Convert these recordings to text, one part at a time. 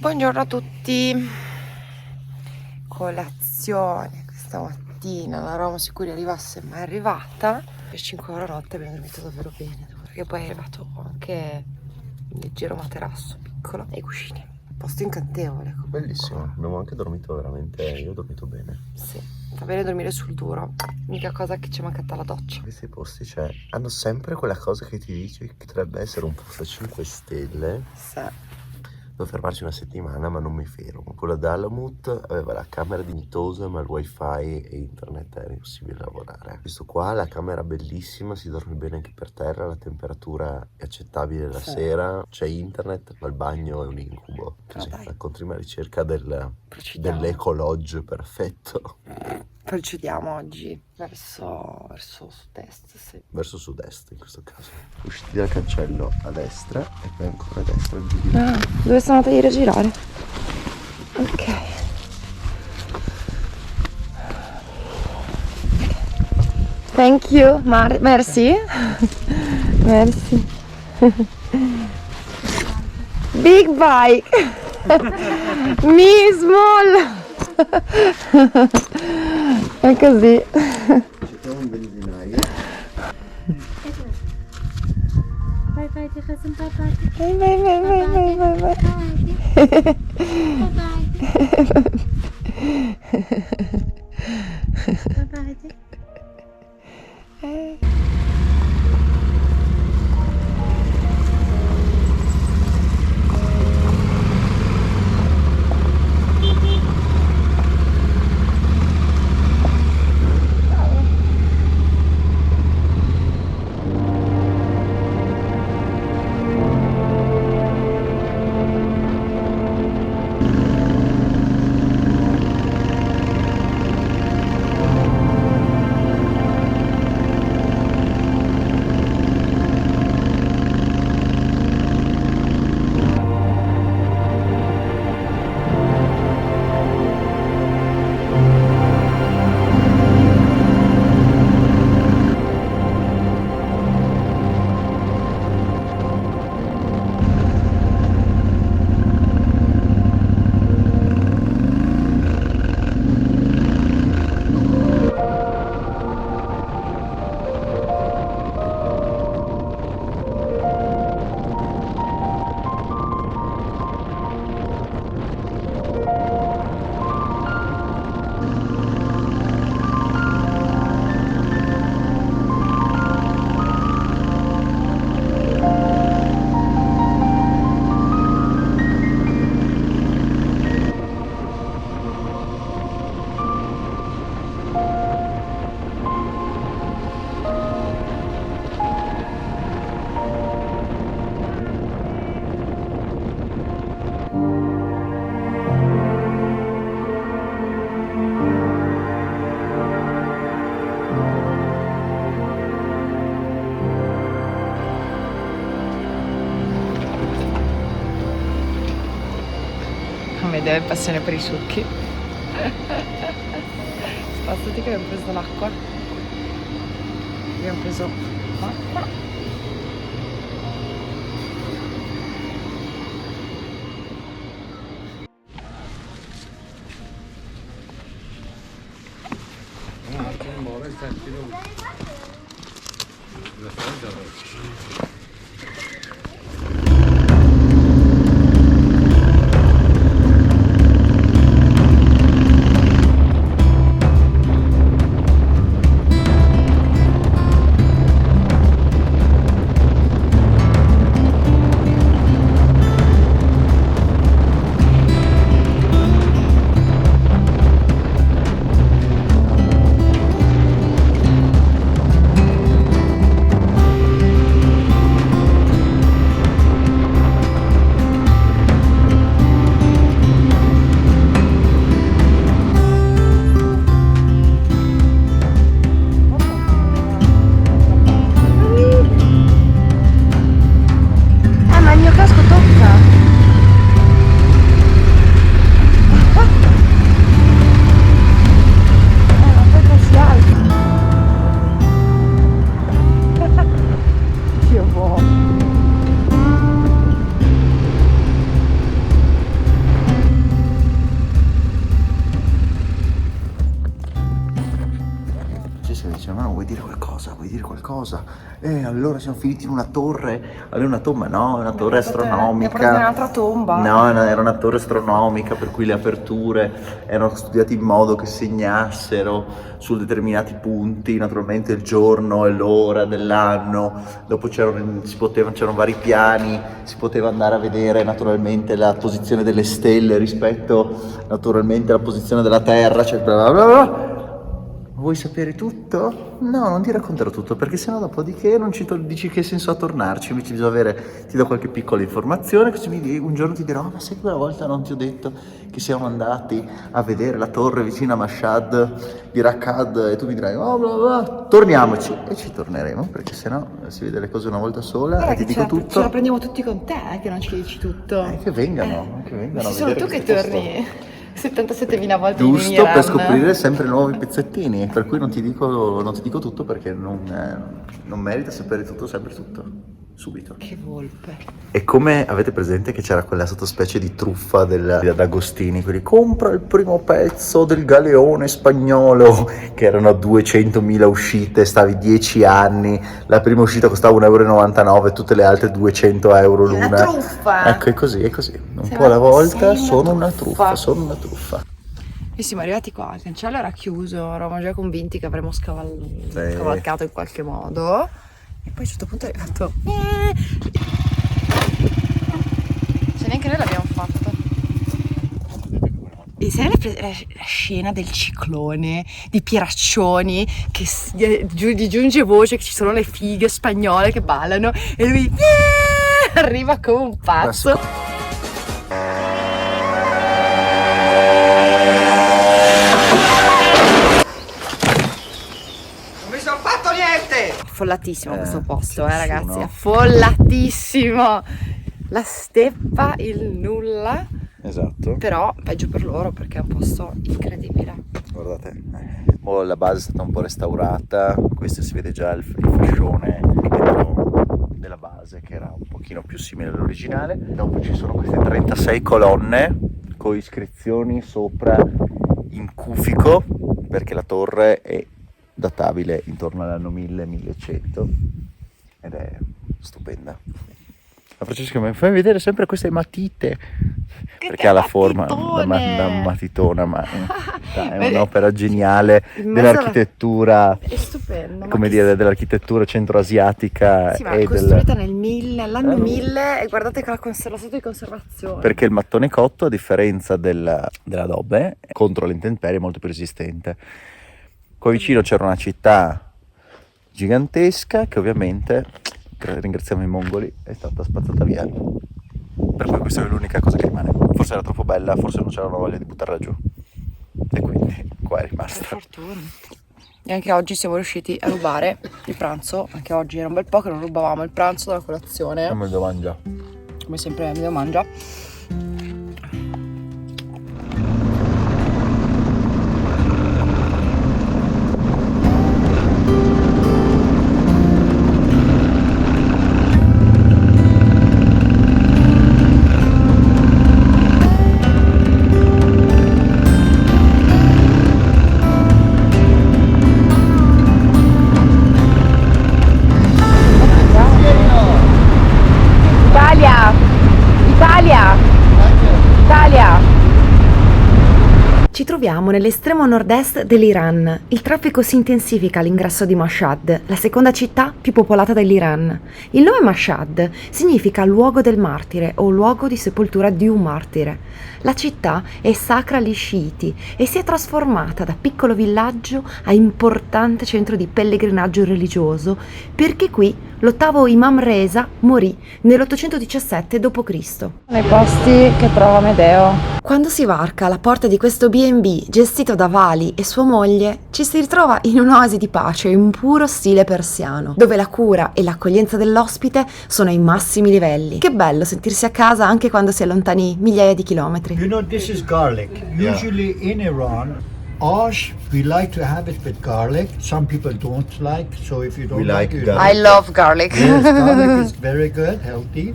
Buongiorno a tutti. Colazione questa mattina, non eravamo sicuri arrivasse, ma è arrivata. Per 5 ore a notte abbiamo dormito davvero bene, perché poi è arrivato anche un leggero materasso piccolo e i cuscini. Posto incantevole. Bellissimo, abbiamo anche dormito veramente, io ho dormito bene. Sì, fa bene dormire sul duro. L'unica cosa che ci è mancata la doccia. Questi posti, cioè, hanno sempre quella cosa che ti dici che potrebbe essere un posto a 5 stelle. Sì. Devo fermarci una settimana, ma non mi fermo. Quello da Alamut aveva la camera dignitosa, ma il wifi e internet era impossibile lavorare. Questo qua, la camera bellissima, si dorme bene anche per terra, la temperatura è accettabile la sera, c'è internet, ma il bagno è un incubo. Così, raccontami la ricerca dell'eco lodge perfetto. Procediamo oggi verso sud-est, sì. Verso sud-est in questo caso. Usciti dal cancello a destra e poi ancora a destra. Dove sono andata ieri a girare? Ok. Thank you, merci. Merci. Big bike. Me small. È così. C'è un benzinaio. Vai, ti fai un papà. Vai. Deve passione per i succhi. Spostati che abbiamo preso l'acqua. Abbiamo preso l'acqua. vuoi dire qualcosa? Allora siamo finiti in una torre, allora una tomba, no, è una torre astronomica. Mi ha un'altra tomba. No, era una torre astronomica per cui le aperture erano studiate in modo che segnassero su determinati punti, naturalmente il giorno e l'ora dell'anno. Dopo c'erano vari piani, si poteva andare a vedere naturalmente la posizione delle stelle rispetto naturalmente alla posizione della Terra, cioè bla bla bla bla. Vuoi sapere tutto? No, non ti racconterò tutto, perché sennò dopodiché non dici che senso ha tornarci. Invece bisogna ti do qualche piccola informazione, così un giorno ti dirò, ma sai quella volta non ti ho detto che siamo andati a vedere la torre vicino a Mashhad di Raqqad, e tu mi dirai, oh bla bla, torniamoci, e ci torneremo, perché sennò si vede le cose una volta sola e ti dico tutto. Ce la prendiamo tutti con te, che non ci dici tutto. Che vengano a Sono vedere tu che questo torni 77.000 volte giusto in Iran. per scoprire sempre nuovi pezzettini, per cui non ti dico tutto perché non merita sapere tutto, sempre tutto, subito. Che volpe. E come avete presente che c'era quella sottospecie di truffa D'Agostini, quelli compra il primo pezzo del galeone spagnolo, che erano 200.000 uscite, stavi 10 anni, la prima uscita costava 1,99 €, tutte le altre 200 euro l'una. Una truffa! Ecco, è così, un po' alla volta sono una truffa. E siamo arrivati qua, il cancello era chiuso, eravamo già convinti che avremmo scavalcato in qualche modo. E poi a un certo punto è arrivato. Cioè neanche noi l'abbiamo fatto. E sai la scena del ciclone, di Pieraccioni, che gli giunge voce che ci sono le fighe spagnole che ballano e lui arriva come un pazzo. Affollatissimo questo posto, ragazzi, affollatissimo. La steppa, il nulla. Esatto. Però peggio per loro perché è un posto incredibile. Guardate, la base è stata un po' restaurata, questo si vede già il fascione della base che era un pochino più simile all'originale. Dopo ci sono queste 36 colonne con iscrizioni sopra in cufico, perché la torre è databile intorno all'anno 1000-1100 ed è stupenda. La Francesca mi fa vedere sempre queste matite, perché ha la forma da matitona, ma è un'opera geniale dell'architettura, è stupendo, come dire, dell'architettura centroasiatica. Sì, ma è costruita nell'anno 1000 e guardate che lo stato di conservazione. Perché il mattone cotto, a differenza dell'adobe, contro le intemperie è molto più resistente. Qua vicino c'era una città gigantesca che ovviamente, ringraziamo i mongoli, è stata spazzata via. Per cui questa è l'unica cosa che rimane. Forse era troppo bella, forse non c'era voglia di buttarla giù. E quindi qua è rimasta. Per fortuna. E anche oggi siamo riusciti a rubare il pranzo. Anche oggi era un bel po' che non rubavamo il pranzo dalla colazione. Come lo mangia. Come sempre me lo mangia. Ci troviamo nell'estremo nord-est dell'Iran. Il traffico si intensifica all'ingresso di Mashhad, la seconda città più popolata dell'Iran. Il nome Mashhad significa luogo del martire o luogo di sepoltura di un martire. La città è sacra agli sciiti e si è trasformata da piccolo villaggio a importante centro di pellegrinaggio religioso, perché qui l'ottavo Imam Reza morì nell'817 d.C. Nei posti che trova Medeo. Quando si varca alla porta di questo B&B gestito da Vali e sua moglie, ci si ritrova in un'oasi di pace in puro stile persiano, dove la cura e l'accoglienza dell'ospite sono ai massimi livelli. Che bello sentirsi a casa anche quando si è lontani migliaia di chilometri. You know, this is garlic. Usually in Iran, osh, we like to have it with garlic. Some people don't like, so if you don't like it, I love garlic. Yes, garlic is very good, healthy.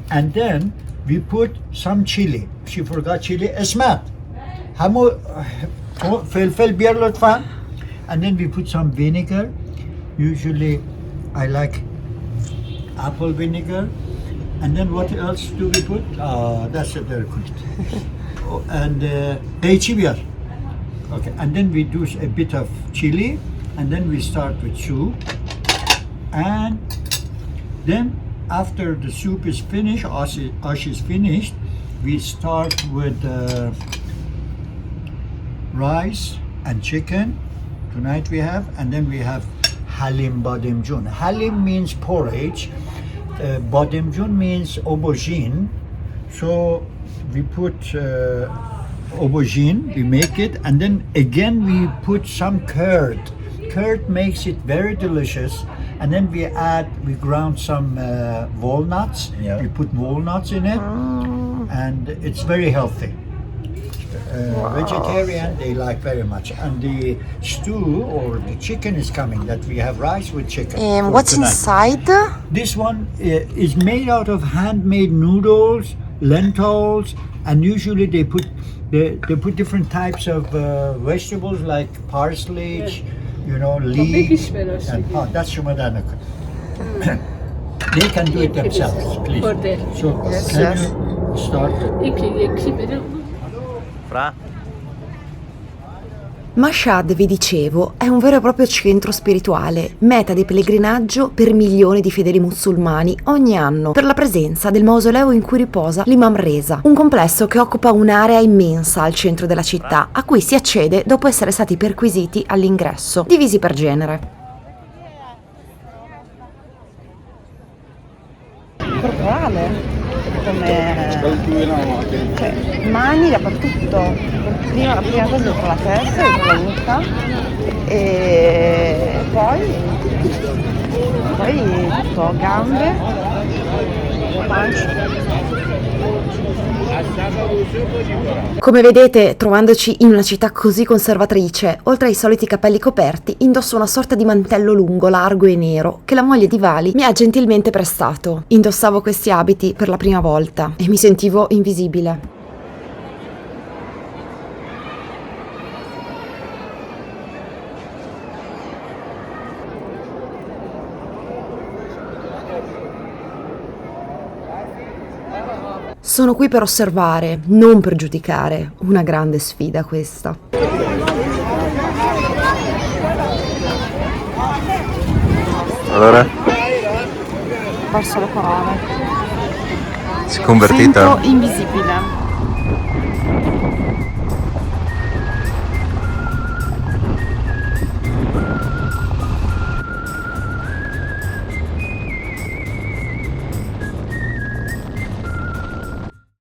And then we put some chili. She forgot chili. Esmat. Fil bier lutfan. And then we put some vinegar. Usually I like apple vinegar. And then what else do we put? That's it, very good. And beychi biber. Okay, and then we do a bit of chili, and then we start with soup. And then after the soup is finished, ash is finished, we start with rice and chicken. Tonight we have, and then we have halim bademjun. Halim means porridge. Bademjun means aubergine. So we put aubergine, we make it, and then again we put some curd. Curd makes it very delicious. And then we ground some walnuts. Yeah. We put walnuts in it, and it's very healthy. Vegetarian they like very much. And the stew or the chicken is coming. That we have rice with chicken. And what's tonight. inside? This one is made out of handmade noodles, lentils, and usually they put different types of vegetables like parsley, leeks. And, that's Shumadanak. They can do it themselves, please. So can you start? Fra? Mashhad, vi dicevo, è un vero e proprio centro spirituale, meta di pellegrinaggio per milioni di fedeli musulmani ogni anno, per la presenza del mausoleo in cui riposa l'Imam Reza, un complesso che occupa un'area immensa al centro della città, a cui si accede dopo essere stati perquisiti all'ingresso, divisi per genere. Corporale, mani dappertutto. La prima cosa dietro la testa, dietro la nuca, e poi tutto, gambe, pancia. Come vedete, trovandoci in una città così conservatrice, oltre ai soliti capelli coperti, indosso una sorta di mantello lungo, largo e nero che la moglie di Vali mi ha gentilmente prestato. Indossavo questi abiti per la prima volta e mi sentivo invisibile. Sono qui per osservare, non per giudicare. Una grande sfida questa. Allora? Verso la corona. Si è convertita? Sento invisibile.